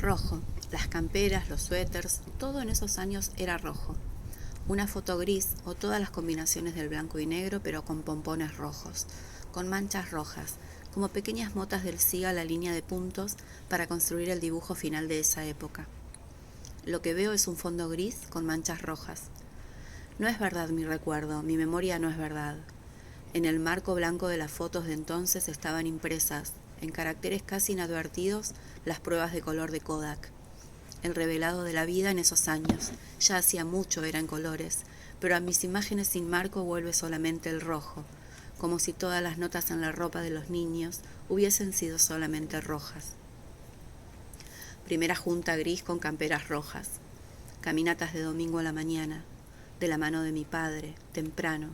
Rojo. Las camperas, los suéteres, todo en esos años era rojo. Una foto gris o todas las combinaciones del blanco y negro, pero con pompones rojos, con manchas rojas, como pequeñas motas del siga a la línea de puntos para construir el dibujo final de esa época. Lo que veo es un fondo gris con manchas rojas. No es verdad mi recuerdo, mi memoria no es verdad. En el marco blanco de las fotos de entonces estaban impresas, en caracteres casi inadvertidos, las pruebas de color de Kodak. El revelado de la vida en esos años. Ya hacía mucho, era en colores, pero a mis imágenes sin marco vuelve solamente el rojo, como si todas las notas en la ropa de los niños hubiesen sido solamente rojas. Primera junta gris con camperas rojas. Caminatas de domingo a la mañana, de la mano de mi padre, temprano,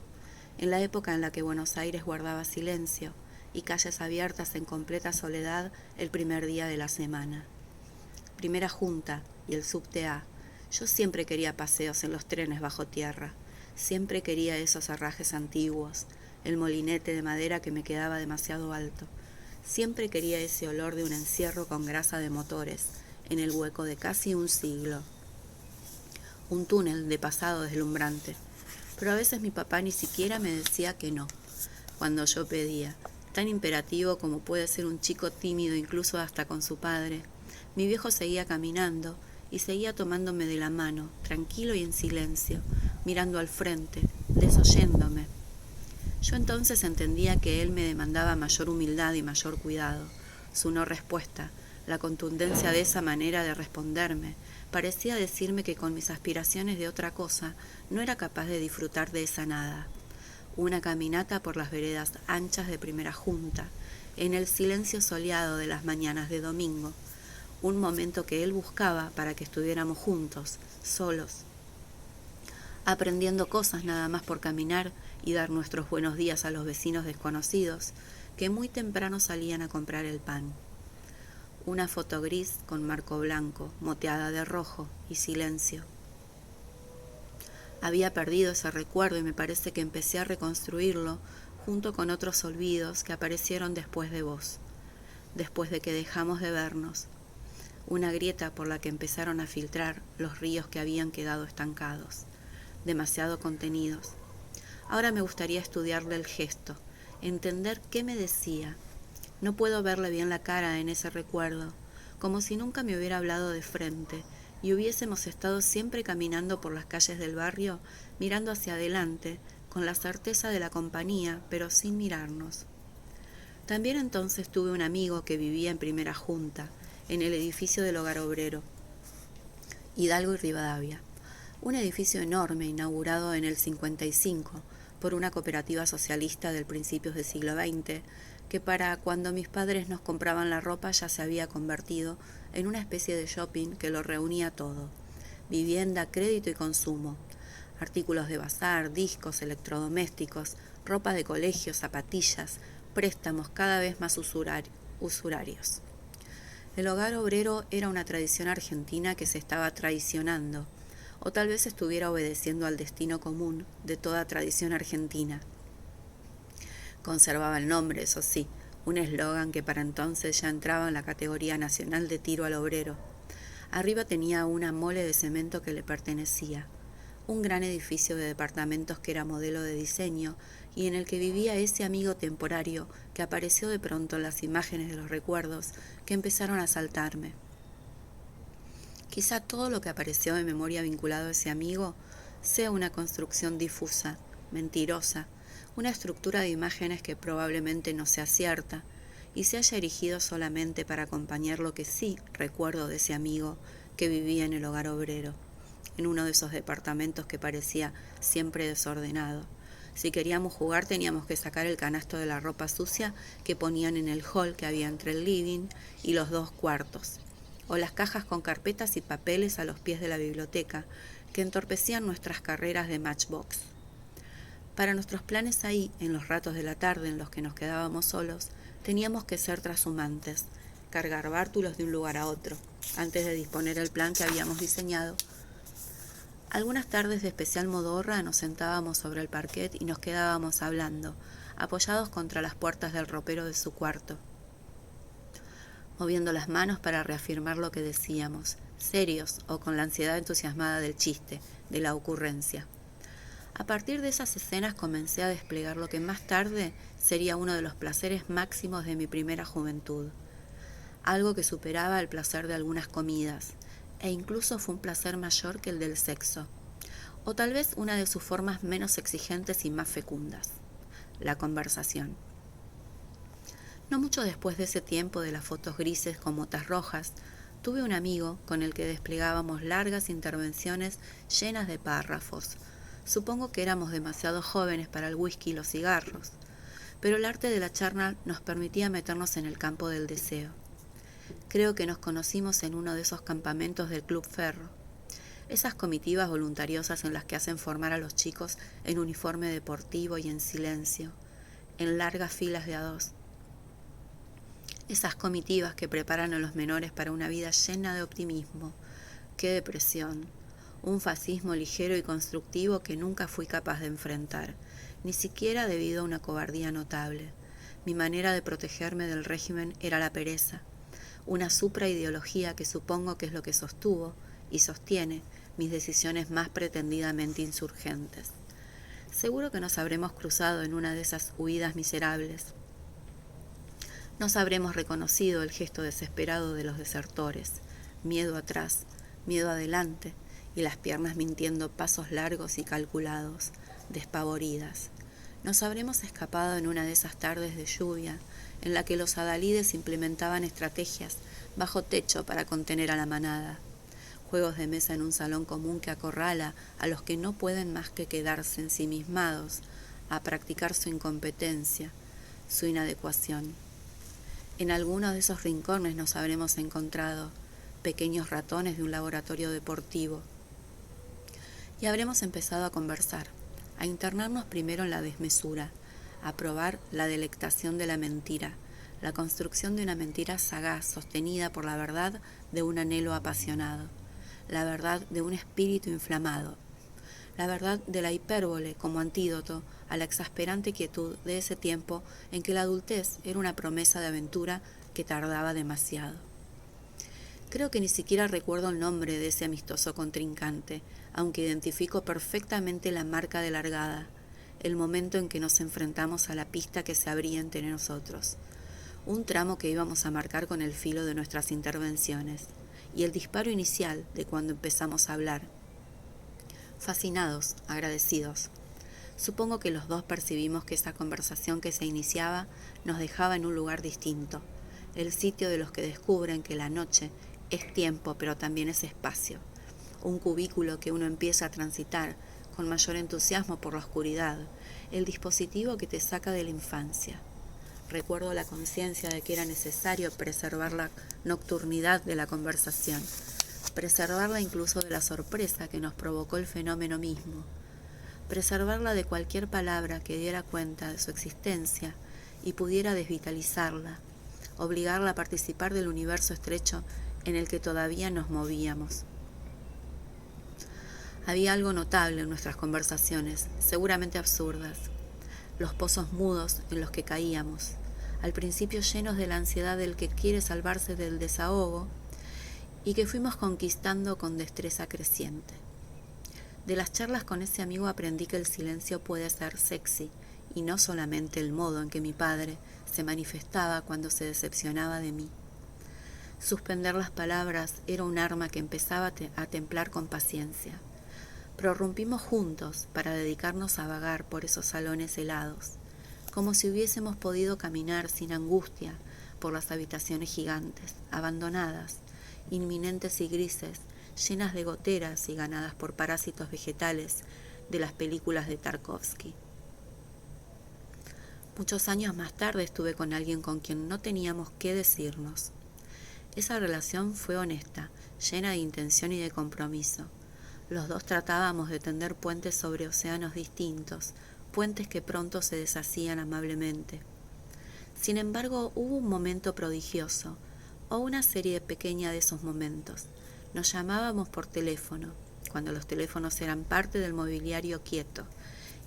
en la época en la que Buenos Aires guardaba silencio y calles abiertas en completa soledad el primer día de la semana. Primera junta y el subte A. Yo siempre quería paseos en los trenes bajo tierra, siempre quería esos herrajes antiguos, el molinete de madera que me quedaba demasiado alto, siempre quería ese olor de un encierro con grasa de motores, en el hueco de casi un siglo. Un túnel de pasado deslumbrante, pero a veces mi papá ni siquiera me decía que no, cuando yo pedía, tan imperativo como puede ser un chico tímido incluso hasta con su padre. Mi viejo seguía caminando y seguía tomándome de la mano, tranquilo y en silencio, mirando al frente, desoyéndome. Yo entonces entendía que él me demandaba mayor humildad y mayor cuidado. Su no respuesta, la contundencia de esa manera de responderme, parecía decirme que con mis aspiraciones de otra cosa no era capaz de disfrutar de esa nada. Una caminata por las veredas anchas de Primera Junta, en el silencio soleado de las mañanas de domingo, un momento que él buscaba para que estuviéramos juntos, solos, aprendiendo cosas nada más por caminar y dar nuestros buenos días a los vecinos desconocidos que muy temprano salían a comprar el pan. Una foto gris con marco blanco, moteada de rojo y silencio. Había perdido ese recuerdo y me parece que empecé a reconstruirlo junto con otros olvidos que aparecieron después de vos, después de que dejamos de vernos. Una grieta por la que empezaron a filtrar los ríos que habían quedado estancados, demasiado contenidos. Ahora me gustaría estudiarle el gesto, entender qué me decía. No puedo verle bien la cara en ese recuerdo, como si nunca me hubiera hablado de frente y hubiésemos estado siempre caminando por las calles del barrio, mirando hacia adelante, con la certeza de la compañía, pero sin mirarnos. También entonces tuve un amigo que vivía en Primera Junta, en el edificio del Hogar Obrero, Hidalgo y Rivadavia. Un edificio enorme inaugurado en el 55 por una cooperativa socialista del principios del siglo XX, que para cuando mis padres nos compraban la ropa ya se había convertido en una especie de shopping que lo reunía todo: vivienda, crédito y consumo, artículos de bazar, discos, electrodomésticos, ropa de colegio, zapatillas, préstamos cada vez más usurarios. El Hogar Obrero era una tradición argentina que se estaba traicionando, o tal vez estuviera obedeciendo al destino común de toda tradición argentina. Conservaba el nombre, eso sí, un eslogan que para entonces ya entraba en la categoría nacional de tiro al obrero. Arriba tenía una mole de cemento que le pertenecía, un gran edificio de departamentos que era modelo de diseño y en el que vivía ese amigo temporario que apareció de pronto en las imágenes de los recuerdos que empezaron a asaltarme. Quizá todo lo que apareció de memoria vinculado a ese amigo sea una construcción difusa, mentirosa, una estructura de imágenes que probablemente no sea cierta y se haya erigido solamente para acompañar lo que sí recuerdo de ese amigo que vivía en el Hogar Obrero, en uno de esos departamentos que parecía siempre desordenado. Si queríamos jugar teníamos que sacar el canasto de la ropa sucia que ponían en el hall que había entre el living y los dos cuartos, o las cajas con carpetas y papeles a los pies de la biblioteca que entorpecían nuestras carreras de Matchbox. Para nuestros planes ahí, en los ratos de la tarde en los que nos quedábamos solos, teníamos que ser trashumantes, cargar bártulos de un lugar a otro, antes de disponer el plan que habíamos diseñado. Algunas tardes de especial modorra nos sentábamos sobre el parquet y nos quedábamos hablando, apoyados contra las puertas del ropero de su cuarto. moviendo las manos para reafirmar lo que decíamos, serios o con la ansiedad entusiasmada del chiste, de la ocurrencia. A partir de esas escenas comencé a desplegar lo que más tarde sería uno de los placeres máximos de mi primera juventud, algo que superaba el placer de algunas comidas, e incluso fue un placer mayor que el del sexo, o tal vez una de sus formas menos exigentes y más fecundas, la conversación. No mucho después de ese tiempo de las fotos grises con motas rojas, tuve un amigo con el que desplegábamos largas intervenciones llenas de párrafos. Supongo que éramos demasiado jóvenes para el whisky y los cigarros, pero el arte de la charla nos permitía meternos en el campo del deseo. Creo que nos conocimos en uno de esos campamentos del Club Ferro, esas comitivas voluntariosas en las que hacen formar a los chicos en uniforme deportivo y en silencio, en largas filas de a dos. Esas comitivas que preparan a los menores para una vida llena de optimismo. ¡Qué depresión! Un fascismo ligero y constructivo que nunca fui capaz de enfrentar, ni siquiera debido a una cobardía notable. Mi manera de protegerme del régimen era la pereza, una supraideología que supongo que es lo que sostuvo y sostiene mis decisiones más pretendidamente insurgentes. Seguro que nos habremos cruzado en una de esas huidas miserables. Nos habremos reconocido el gesto desesperado de los desertores, miedo atrás, miedo adelante, y las piernas mintiendo pasos largos y calculados, despavoridas. Nos habremos escapado en una de esas tardes de lluvia, en la que los adalides implementaban estrategias bajo techo para contener a la manada. Juegos de mesa en un salón común que acorrala a los que no pueden más que quedarse ensimismados, a practicar su incompetencia, su inadecuación. En alguno de esos rincones nos habremos encontrado, pequeños ratones de un laboratorio deportivo, y habremos empezado a conversar, a internarnos primero en la desmesura, a probar la delectación de la mentira, la construcción de una mentira sagaz sostenida por la verdad de un anhelo apasionado, la verdad de un espíritu inflamado, la verdad de la hipérbole como antídoto a la exasperante quietud de ese tiempo en que la adultez era una promesa de aventura que tardaba demasiado. Creo que ni siquiera recuerdo el nombre de ese amistoso contrincante, aunque identifico perfectamente la marca de largada, el momento en que nos enfrentamos a la pista que se abría entre nosotros, un tramo que íbamos a marcar con el filo de nuestras intervenciones, y el disparo inicial de cuando empezamos a hablar. Fascinados, agradecidos. Supongo que los dos percibimos que esa conversación que se iniciaba nos dejaba en un lugar distinto, el sitio de los que descubren que la noche es tiempo pero también es espacio, un cubículo que uno empieza a transitar con mayor entusiasmo por la oscuridad, el dispositivo que te saca de la infancia. Recuerdo la conciencia de que era necesario preservar la nocturnidad de la conversación, preservarla incluso de la sorpresa que nos provocó el fenómeno mismo, preservarla de cualquier palabra que diera cuenta de su existencia y pudiera desvitalizarla, obligarla a participar del universo estrecho en el que todavía nos movíamos. Había algo notable en nuestras conversaciones, seguramente absurdas, los pozos mudos en los que caíamos, al principio llenos de la ansiedad del que quiere salvarse del desahogo, y que fuimos conquistando con destreza creciente. De las charlas con ese amigo aprendí que el silencio puede ser sexy, y no solamente el modo en que mi padre se manifestaba cuando se decepcionaba de mí. Suspender las palabras era un arma que empezaba a templar con paciencia. Prorrumpimos juntos para dedicarnos a vagar por esos salones helados, como si hubiésemos podido caminar sin angustia por las habitaciones gigantes, abandonadas, inminentes y grises, llenas de goteras y ganadas por parásitos vegetales de las películas de Tarkovsky. Muchos años más tarde estuve con alguien con quien no teníamos qué decirnos. Esa relación fue honesta, llena de intención y de compromiso. Los dos tratábamos de tender puentes sobre océanos distintos, puentes que pronto se deshacían amablemente. Sin embargo, hubo un momento prodigioso, o una serie pequeña de esos momentos. Nos llamábamos por teléfono, cuando los teléfonos eran parte del mobiliario quieto,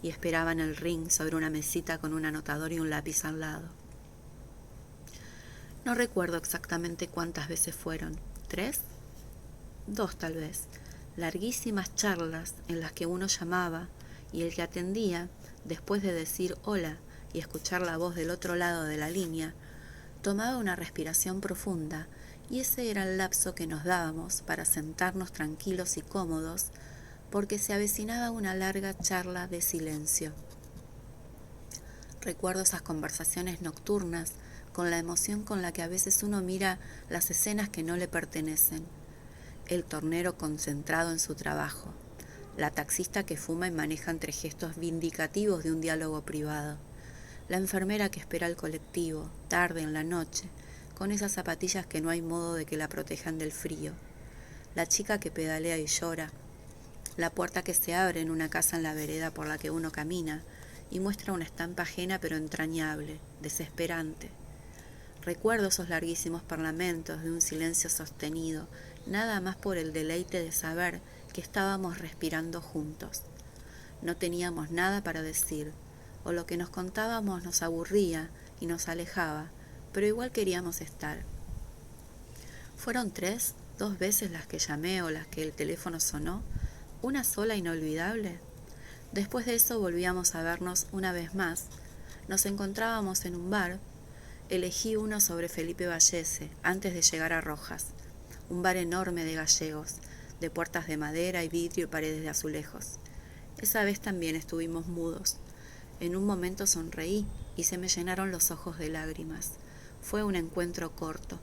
y esperaban el ring sobre una mesita con un anotador y un lápiz al lado. No recuerdo exactamente cuántas veces fueron. ¿3? 2 tal vez. Larguísimas charlas en las que uno llamaba y el que atendía, después de decir hola y escuchar la voz del otro lado de la línea, tomaba una respiración profunda y ese era el lapso que nos dábamos para sentarnos tranquilos y cómodos porque se avecinaba una larga charla de silencio. Recuerdo esas conversaciones nocturnas con la emoción con la que a veces uno mira las escenas que no le pertenecen. El tornero concentrado en su trabajo, la taxista que fuma y maneja entre gestos vindicativos de un diálogo privado, la enfermera que espera al colectivo, tarde en la noche, con esas zapatillas que no hay modo de que la protejan del frío, la chica que pedalea y llora, la puerta que se abre en una casa en la vereda por la que uno camina y muestra una estampa ajena pero entrañable, desesperante. Recuerdo esos larguísimos parlamentos de un silencio sostenido, nada más por el deleite de saber que estábamos respirando juntos. No teníamos nada para decir, o lo que nos contábamos nos aburría y nos alejaba, pero igual queríamos estar. ¿Fueron 3, 2 veces las que llamé o las que el teléfono sonó? ¿Una sola inolvidable? Después de eso volvíamos a vernos una vez más. Nos encontrábamos en un bar. Elegí uno sobre Felipe Vallese, antes de llegar a Rojas. Un bar enorme de gallegos, de puertas de madera y vidrio y paredes de azulejos. Esa vez también estuvimos mudos. En un momento sonreí y se me llenaron los ojos de lágrimas. Fue un encuentro corto.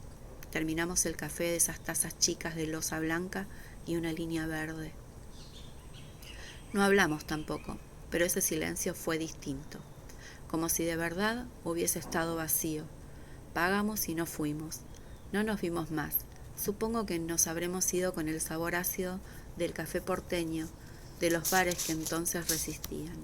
Terminamos el café de esas tazas chicas de loza blanca y una línea verde. No hablamos tampoco, pero ese silencio fue distinto, como si de verdad hubiese estado vacío. Pagamos y no fuimos. No nos vimos más. Supongo que nos habremos ido con el sabor ácido del café porteño, de los bares que entonces resistían.